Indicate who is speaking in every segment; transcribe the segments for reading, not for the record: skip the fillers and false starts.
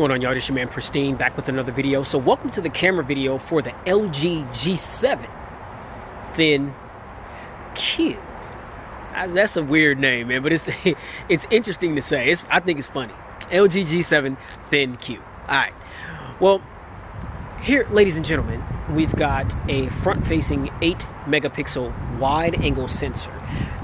Speaker 1: going on, y'all? This your man Pristine back with another video. So welcome to the camera video for the LG G7 Thin Q. That's a weird name, man, but it's interesting to say. I think it's funny. LG G7 Thin Q. All right. Well, here, ladies and gentlemen, we've got a front-facing 8-megapixel wide-angle sensor.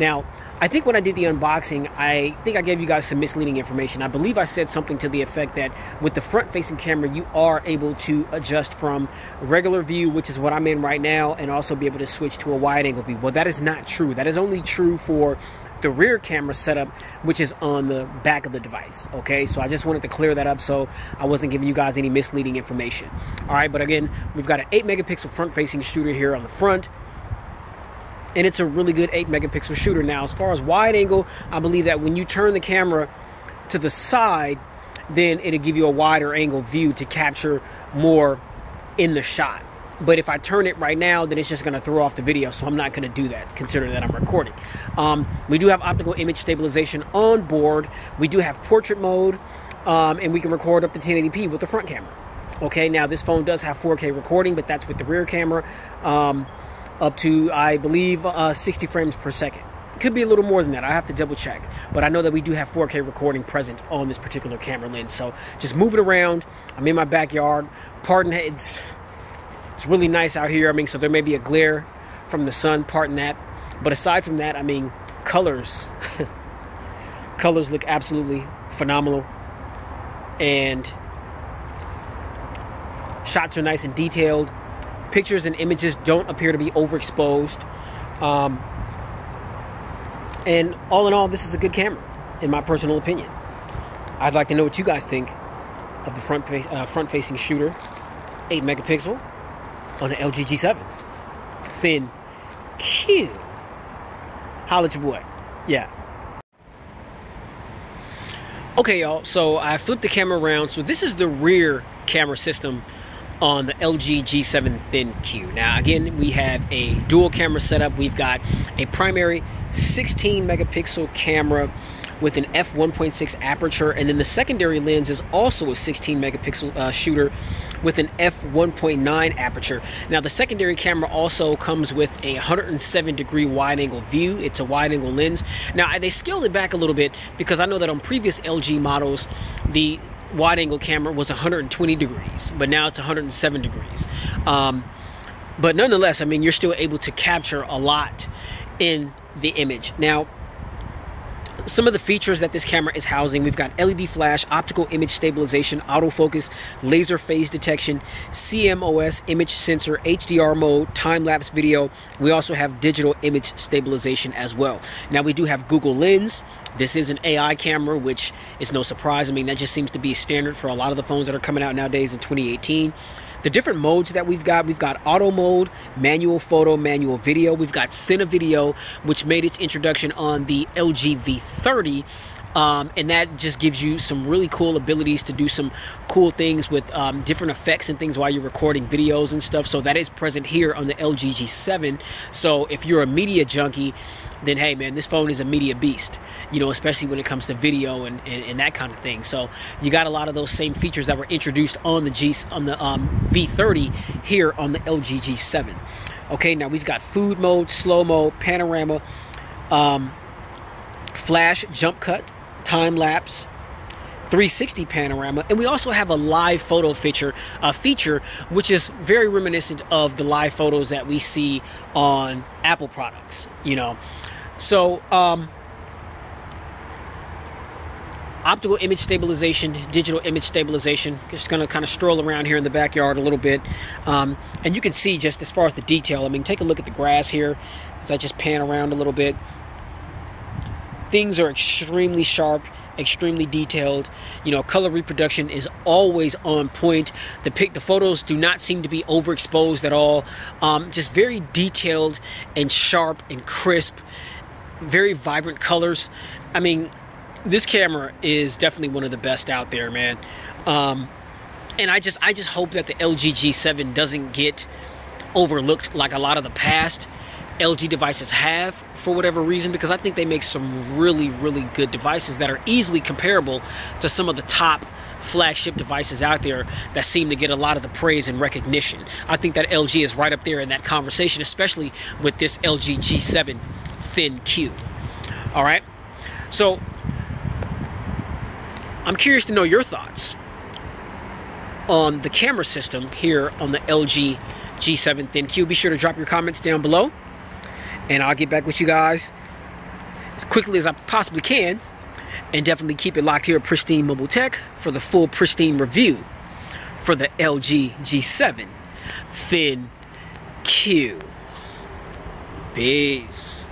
Speaker 1: Now, I think when I did the unboxing, I think I gave you guys some misleading information. I believe I said something to the effect that with the front-facing camera, you are able to adjust from regular view, which is what I'm in right now, and also be able to switch to a wide-angle view. Well, that is not true. That is only true for the rear camera setup, which is on the back of the device. Okay, so I just wanted to clear that up so I wasn't giving you guys any misleading information. All right, but again, we've got an 8-megapixel front-facing shooter here on the front, and it's a really good 8-megapixel shooter. Now, as far as wide angle, I believe that when you turn the camera to the side, then it'll give you a wider angle view to capture more in the shot. But if I turn it right now, then it's just going to throw off the video, so I'm not going to do that, considering that I'm recording. We do have optical image stabilization on board. We do have portrait mode, and we can record up to 1080p with the front camera. Okay, now this phone does have 4K recording, but that's with the rear camera, up to, I believe, 60 frames per second. Could be a little more than that. I have to double check. But I know that we do have 4K recording present on this particular camera lens. So just move it around. I'm in my backyard. Pardon, it's really nice out here. I mean, so there may be a glare from the sun, pardon that. But aside from that, I mean, colors. Colors look absolutely phenomenal. And shots are nice and detailed. Pictures and images don't appear to be overexposed. And all in all, this is a good camera, in my personal opinion. I'd like to know what you guys think of the front-facing shooter, 8-megapixel, on the LG G7 Thin Q. Holla at your boy. Yeah. Okay, y'all, so I flipped the camera around. So this is the rear camera system on the LG G7 Thin Q. Now, again, we have a dual camera setup. We've got a primary 16-megapixel camera with an f1.6 aperture, and then the secondary lens is also a 16-megapixel shooter with an f1.9 aperture. Now, the secondary camera also comes with a 107-degree wide-angle view. It's a wide-angle lens. Now, they scaled it back a little bit because I know that on previous LG models, the wide-angle camera was 120 degrees, but now it's 107 degrees. But nonetheless, I mean, you're still able to capture a lot in the image. Now, some of the features that this camera is housing, we've got LED flash, optical image stabilization, autofocus, laser phase detection, CMOS image sensor, HDR mode, time-lapse video. We also have digital image stabilization as well. Now, we do have Google Lens. This is an AI camera, which is no surprise. I mean, that just seems to be standard for a lot of the phones that are coming out nowadays in 2018. The different modes that we've got auto mode, manual photo, manual video. We've got Cine Video, which made its introduction on the LG V30. And that just gives you some really cool abilities to do some cool things with different effects and things while you're recording videos and stuff. So that is present here on the LG G7. So if you're a media junkie, then hey man, this phone is a media beast, you know, especially when it comes to video and that kind of thing. So you got a lot of those same features that were introduced on the V30 here on the LG G7. Okay, now we've got food mode, slow mo, panorama, flash, jump cut, time lapse, 360 panorama, and we also have a live photo feature, which is very reminiscent of the live photos that we see on Apple products, you know. So optical image stabilization, digital image stabilization. Just gonna kind of stroll around here in the backyard a little bit, and you can see just as far as the detail. I mean, take a look at the grass here as I just pan around a little bit. Things are extremely sharp, extremely detailed. You know, color reproduction is always on point. The photos do not seem to be overexposed at all. Just very detailed and sharp and crisp, very vibrant colors. I mean, this camera is definitely one of the best out there, man. And I just hope that the LG G7 doesn't get overlooked like a lot of the past LG devices have for whatever reason, because I think they make some really, really good devices that are easily comparable to some of the top flagship devices out there that seem to get a lot of the praise and recognition. I think that LG is right up there in that conversation, especially with this LG G7 Thin Q. All right, so I'm curious to know your thoughts on the camera system here on the LG G7 Thin Q. Be sure to drop your comments down below, and I'll get back with you guys as quickly as I possibly can. And definitely keep it locked here at Pristine Mobile Tech for the full pristine review for the LG G7 Thin Q. Peace.